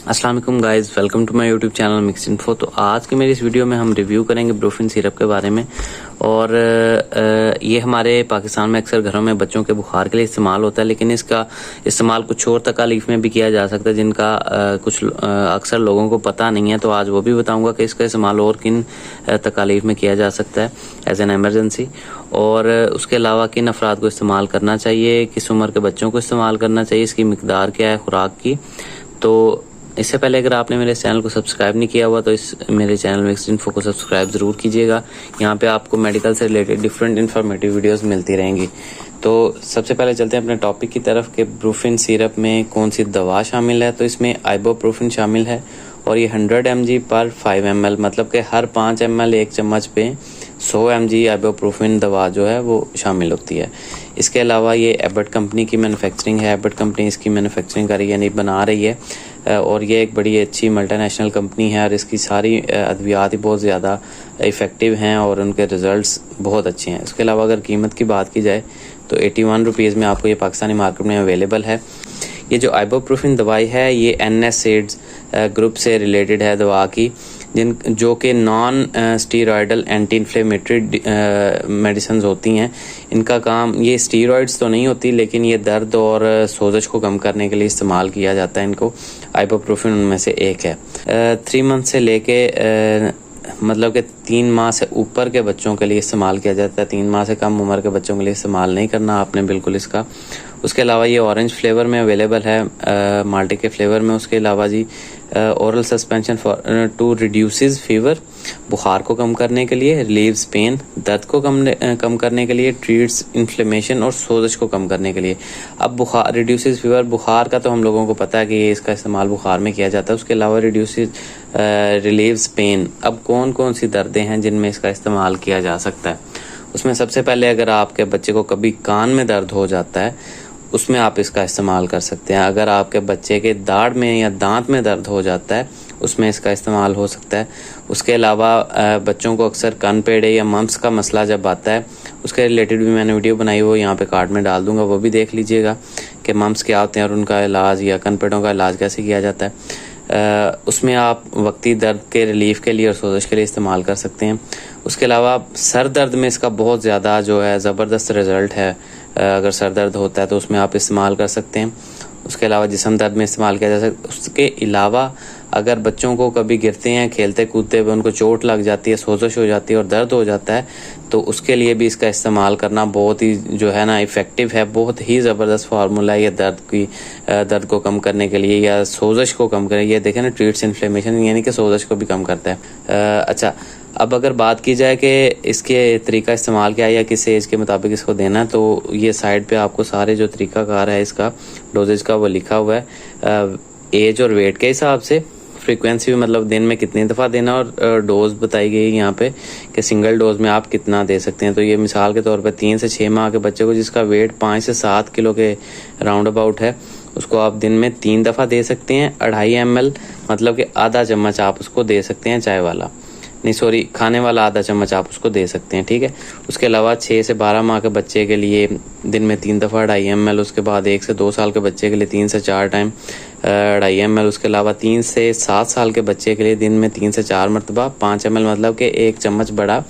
अस्सलाम वालेकुम guys, welcome to my YouTube channel Mix Info. तो आज की मेरी इस वीडियो में हम रिव्यू करेंगे ब्रूफिन सिरप के बारे में। और ये हमारे पाकिस्तान में अक्सर घरों में बच्चों के बुखार के लिए इस्तेमाल होता है, लेकिन इसका इस्तेमाल कुछ और तकालीफ में भी किया जा सकता है जिनका कुछ अक्सर लोगों को पता नहीं है। तो आज वो भी बताऊंगा कि इसका इस्तेमाल और किन तकालीफ में किया जा सकता है एज एन एमरजेंसी, और उसके अलावा किन अफराद को इस्तेमाल करना चाहिए, किस उम्र के बच्चों को इस्तेमाल करना चाहिए, इसकी मिकदार क्या है खुराक की। तो इससे पहले अगर आपने मेरे चैनल को सब्सक्राइब नहीं किया हुआ तो मेरे चैनल मिक्स इन्फो को सब्सक्राइब ज़रूर कीजिएगा। यहाँ पे आपको मेडिकल से रिलेटेड डिफरेंट इन्फॉर्मेटिव वीडियोस मिलती रहेंगी। तो सबसे पहले चलते हैं अपने टॉपिक की तरफ कि ब्रूफिन सिरप में कौन सी दवा शामिल है। तो इसमें आइबोप्रोफिन शामिल है और ये 100 mg पर 5 ml, मतलब कि हर 5 ml एक चम्मच पे 100 mg आइबोप्रोफिन दवा जो है वो शामिल होती है। इसके अलावा ये एबट कंपनी की मैन्युफैक्चरिंग है। एबट कंपनी इसकी मैन्युफैक्चरिंग कर रही है, यानी बना रही है, और ये एक बड़ी अच्छी मल्टीनेशनल कंपनी है और इसकी सारी अद्वियात ही बहुत ज़्यादा इफ़ेक्टिव हैं और उनके रिज़ल्ट्स बहुत अच्छे हैं। इसके अलावा अगर कीमत की बात की जाए तो 81 रुपीज़ में आपको ये पाकिस्तानी मार्केट में अवेलेबल है। ये जो आइबोप्रोफिन दवाई है ये NSAIDs ग्रुप से रिलेटेड है दवा की, जो कि non steroidal anti inflammatory medicine होती हैं। इनका काम, ये स्टीरॉयड्स तो नहीं होती, लेकिन ये दर्द और सोजश को कम करने के लिए इस्तेमाल किया जाता है इनको। आइबोप्रोफिन उनमें से एक है। 3 मंथ से लेके मतलब कि 3 माह से ऊपर के बच्चों के लिए इस्तेमाल किया जाता है। 3 माह से कम उम्र के बच्चों के लिए इस्तेमाल नहीं करना आपने बिल्कुल इसका। उसके अलावा ये ऑरेंज फ्लेवर में अवेलेबल है, माल्टे के फ्लेवर में। उसके अलावा जी oral suspension for to reduces fever, बुखार को कम करने के लिए, रिलीव्स पेन, दर्द को कम करने के लिए, ट्रीट्स इन्फ्लेमेशन और सोजश को कम करने के लिए। अब बुखार, रिड्यूसेस फीवर, बुखार का तो हम लोगों को पता है कि इसका इस्तेमाल बुखार में किया जाता है। उसके अलावा रिड्यूसेस रिलीव्स पेन। अब कौन कौन सी दर्दें हैं जिनमें इसका इस्तेमाल किया जा सकता है? उसमें सबसे पहले अगर आपके बच्चे को कभी कान में दर्द हो जाता है उसमें आप इसका इस्तेमाल कर सकते हैं। अगर आपके बच्चे के दाढ़ में या दांत में दर्द हो जाता है उसमें इसका इस्तेमाल हो सकता है। उसके अलावा बच्चों को अक्सर कान पेड़े या मम्स का मसला जब आता है उसके रिलेटेड भी मैंने वीडियो बनाई, वो यहाँ पे कार्ड में डाल दूंगा, वो भी देख लीजिएगा कि मम्स क्या होते हैं और उनका इलाज या कान पेड़ों का इलाज कैसे किया जाता है। उसमें आप वक्ती दर्द के रिलीफ के लिए और सोजश के लिए इस्तेमाल कर सकते हैं। उसके अलावा सर दर्द में इसका बहुत ज़्यादा जो है ज़बरदस्त रिज़ल्ट है। अगर सर दर्द होता है तो उसमें आप इस्तेमाल कर सकते हैं। उसके अलावा जिस्म दर्द में इस्तेमाल किया जा सकता है। उसके अलावा अगर बच्चों को कभी गिरते हैं खेलते कूदते हुए उनको चोट लग जाती है, सोजश हो जाती है और दर्द हो जाता है, तो उसके लिए भी इसका इस्तेमाल करना बहुत ही जो है ना इफ़ेक्टिव है। बहुत ही ज़बरदस्त फार्मूला है ये दर्द को कम करने के लिए या सोजश को कम करने। ये देखें ना, ट्रीट्स इन्फ्लेमेशन, यानी कि सोजश को भी कम करता है। अच्छा, अब अगर बात की जाए कि इसके तरीका इस्तेमाल क्या है या किस एज के मुताबिक इसको देना है, तो ये साइड पे आपको सारे जो तरीकाकार है इसका डोजेज का वो लिखा हुआ है। एज और वेट के हिसाब से, फ्रीक्वेंसी भी, मतलब दिन में कितनी दफ़ा देना, और डोज बताई गई यहाँ पे कि सिंगल डोज में आप कितना दे सकते हैं। तो ये मिसाल के तौर पे 3 से 6 माह के बच्चे को जिसका वेट 5 से 7 किलो के राउंड अबाउट है उसको आप दिन में 3 दफ़ा दे सकते हैं। 2.5 ml, मतलब कि आधा चम्मच आप उसको दे सकते हैं, चाय वाला नहीं, सॉरी, खाने वाला आधा चम्मच आप उसको दे सकते हैं, ठीक है। उसके अलावा 6 से 12 माह के बच्चे के लिए दिन में 3 दफ़ा 2.5 ml। उसके बाद 1 से 2 साल के बच्चे के लिए 3 से 4 टाइम 2.5 ml। उसके अलावा 3 से 7 साल के बच्चे के लिए दिन में 3 से 4 मरतबा 5 ml, मतलब कि 1 चम्मच बड़ा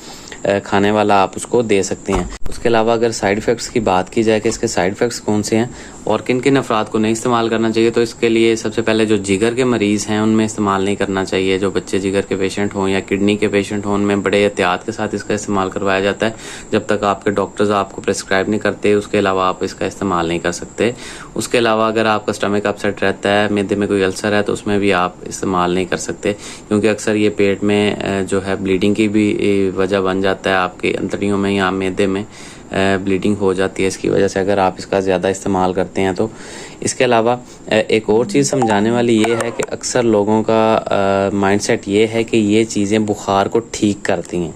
खाने वाला आप उसको दे सकते हैं। उसके अलावा अगर साइड इफ़ेक्ट्स की बात की जाए कि इसके साइड इफ़ेक्ट्स कौन से हैं और किन किन अफराद को नहीं इस्तेमाल करना चाहिए, तो इसके लिए सबसे पहले जो जिगर के मरीज़ हैं उनमें इस्तेमाल नहीं करना चाहिए। जो बच्चे जिगर के पेशेंट हों या किडनी के पेशेंट हों उनमें बड़े एहतियात के साथ इसका इस्तेमाल करवाया जाता है। जब तक आपके डॉक्टर्स आपको प्रेस्क्राइब नहीं करते उसके अलावा आप इसका इस्तेमाल नहीं कर सकते। उसके अलावा अगर आपका स्टमक अपसेट रहता है, मैदे में कोई अल्सर है, तो उसमें भी आप इस्तेमाल नहीं कर सकते, क्योंकि अक्सर ये पेट में जो है ब्लीडिंग की भी वजह बन जाता है। आपके अंतड़ियों में या मैदे में ब्लीडिंग हो जाती है इसकी वजह से, अगर आप इसका ज़्यादा इस्तेमाल करते हैं तो। इसके अलावा एक और चीज़ समझाने वाली ये है कि अक्सर लोगों का माइंडसेट ये है कि ये चीज़ें बुखार को ठीक करती हैं।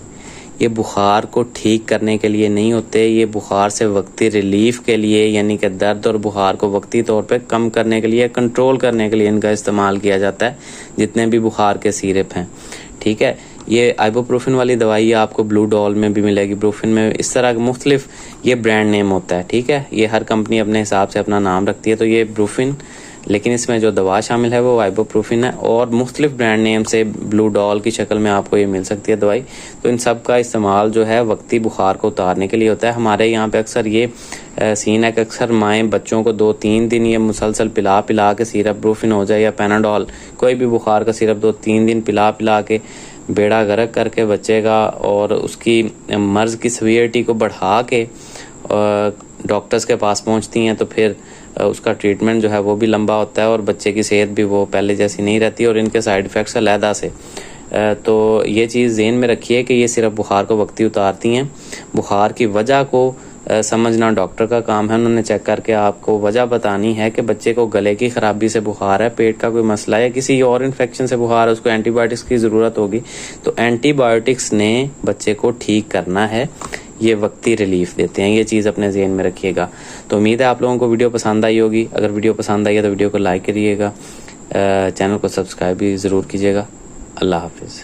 ये बुखार को ठीक करने के लिए नहीं होते, ये बुखार से वक्ती रिलीफ के लिए, यानी कि दर्द और बुखार को वक्ती तौर पे कम करने के लिए, कंट्रोल करने के लिए इनका इस्तेमाल किया जाता है, जितने भी बुखार के सिरप हैं, ठीक है। ये आइबोप्रोफिन वाली दवाई आपको ब्लू डॉल में भी मिलेगी, ब्रूफिन में, इस तरह के मुख्तलिफ ये ब्रांड नेम होता है, ठीक है। ये हर कंपनी अपने हिसाब से अपना नाम रखती है। तो ये ब्रूफिन लेकिन इसमें जो दवा शामिल है वो आइबुप्रोफेन है और मुख्तलिफ ब्रांड नेम से ब्लू डॉल की शक्ल में आपको ये मिल सकती है दवाई। तो इन सब का इस्तेमाल जो है वक्ती बुखार को उतारने के लिए होता है। हमारे यहाँ पे अक्सर ये सीन है कि अक्सर माएँ बच्चों को 2-3 दिन ये मुसलसल पिला पिला के सिरप ब्रूफिन हो जाए या पैनाडोल कोई भी बुखार का सिरप 2-3 दिन पिला पिला के बेड़ा गर्क करके बच्चे का और उसकी मर्ज़ की सीवियरिटी को बढ़ा के डॉक्टर्स के पास पहुंचती हैं। तो फिर उसका ट्रीटमेंट जो है वो भी लंबा होता है और बच्चे की सेहत भी वो पहले जैसी नहीं रहती और इनके साइड इफ़ेक्ट्स अलहदा से। तो ये चीज़ ज़हन में रखिए कि ये सिर्फ बुखार को वक्ती उतारती हैं। बुखार की वजह को समझना डॉक्टर का काम है। उन्होंने चेक करके आपको वजह बतानी है कि बच्चे को गले की ख़राबी से बुखार है, पेट का कोई मसला है, किसी और इन्फेक्शन से बुखार है, उसको एंटीबायोटिक्स की ज़रूरत होगी। तो एंटीबायोटिक्स ने बच्चे को ठीक करना है, ये वक्ती रिलीफ देते हैं। ये चीज़ अपने ज़हन में रखिएगा। तो उम्मीद है आप लोगों को वीडियो पसंद आई होगी। अगर वीडियो पसंद आई है तो वीडियो को लाइक करिएगा, चैनल को सब्सक्राइब भी ज़रूर कीजिएगा। अल्लाह हाफिज़।